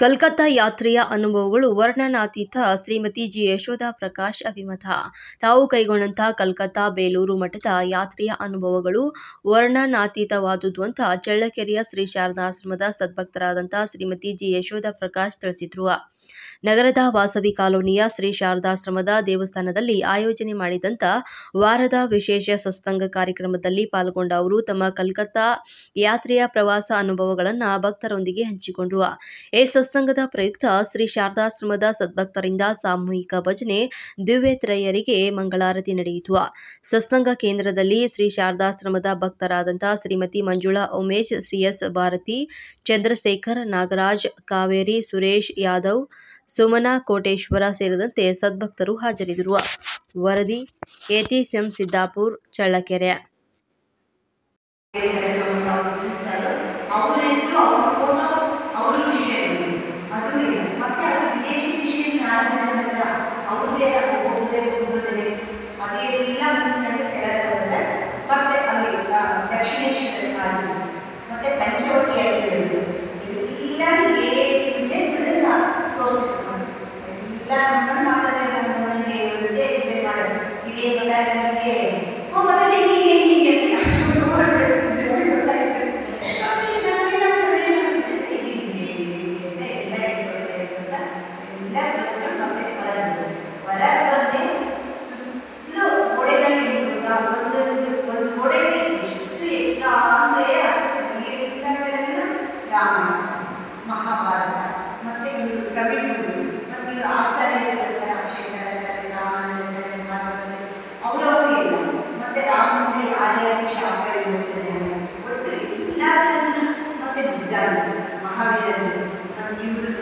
ಕಲ್ಕತ್ತಾ ಯಾತ್ರೆಯ ಅನುಭವಗಳು ವರ್ಣನಾತೀತ. ಶ್ರೀಮತಿ ಜಿ. ಯಶೋಧ ಪ್ರಕಾಶ್ ಅಭಿಮತ. ತಾವು ಕೈಗೊಂಡಂಥ ಕಲ್ಕತ್ತಾ ಬೇಲೂರು ಮಠದ ಯಾತ್ರೆಯ ಅನುಭವಗಳು ವರ್ಣನಾತೀತವಾದುದು ಅಂತ ಚಳ್ಳಕೆರೆಯ ಶ್ರೀ ಶಾರದಾಶ್ರಮದ ಸದ್ಭಕ್ತರಾದಂಥ ಶ್ರೀಮತಿ ಜಿ. ಯಶೋಧ ಪ್ರಕಾಶ್ ತಿಳಿಸಿದರು. ನಗರದ ವಾಸವಿ ಕಾಲೋನಿಯ ಶ್ರೀ ಶಾರದಾಶ್ರಮದ ದೇವಸ್ಥಾನದಲ್ಲಿ ಆಯೋಜನೆ ಮಾಡಿದಂಥ ವಾರದ ವಿಶೇಷ ಸತ್ಸಂಗ ಕಾರ್ಯಕ್ರಮದಲ್ಲಿ ಪಾಲ್ಗೊಂಡ ಅವರು ತಮ್ಮ ಕಲ್ಕತ್ತಾ ಯಾತ್ರೆಯ ಪ್ರವಾಸ ಅನುಭವಗಳನ್ನು ಭಕ್ತರೊಂದಿಗೆ ಹಂಚಿಕೊಂಡರು. ಈ ಸತ್ಸಂಗದ ಪ್ರಯುಕ್ತ ಶ್ರೀ ಶಾರದಾಶ್ರಮದ ಸದ್ಭಕ್ತರಿಂದ ಸಾಮೂಹಿಕ ಭಜನೆ ದಿವ್ಯತ್ರಯರಿಗೆ ಮಂಗಳಾರತಿ ನಡೆಯಿತು. ಸತ್ಸಂಗ ಕೇಂದ್ರದಲ್ಲಿ ಶ್ರೀ ಶಾರದಾಶ್ರಮದ ಭಕ್ತರಾದಂಥ ಶ್ರೀಮತಿ ಮಂಜುಳಾ ಉಮೇಶ್, ಸಿಎಸ್ ಭಾರತಿ, ಚಂದ್ರಶೇಖರ್, ನಾಗರಾಜ್, ಕಾವೇರಿ, ಸುರೇಶ್ ಯಾದವ್, ಸುಮನಾ ಕೋಟೇಶ್ವರ ಸೇರಿದಂತೆ ಸದ್ಭಕ್ತರು ಹಾಜರಿದ್ದರು. ವರದಿ ಎಟಿಎಂ ಸಿದ್ದಾಪುರ್, ಚಳ್ಳಕೆರೆ. ಮಹಾಭಾರತ ಮತ್ತೆ ಕವಿಗಳು ಮತ್ತೆ ಆಚಾರ್ಯರಾದಂತಹ ಶಂಕರಾಚಾರ್ಯ, ರಾಮಾನುಜಾಚಾರ್ಯ, ಮಾಧವಾಚಾರ್ಯ ಅವರವರು ಇಲ್ಲ. ಮತ್ತೆ ರಾಮಮೂರ್ತಿ ಆರ್ಯಾರಿ ಶಾಪ ವಿಮೋಚನೆ ಒಟ್ಟು ಎಲ್ಲದನ್ನು ಮತ್ತೆ ಬುದ್ಧ, ಮಹಾವೀರರು, ಇವರು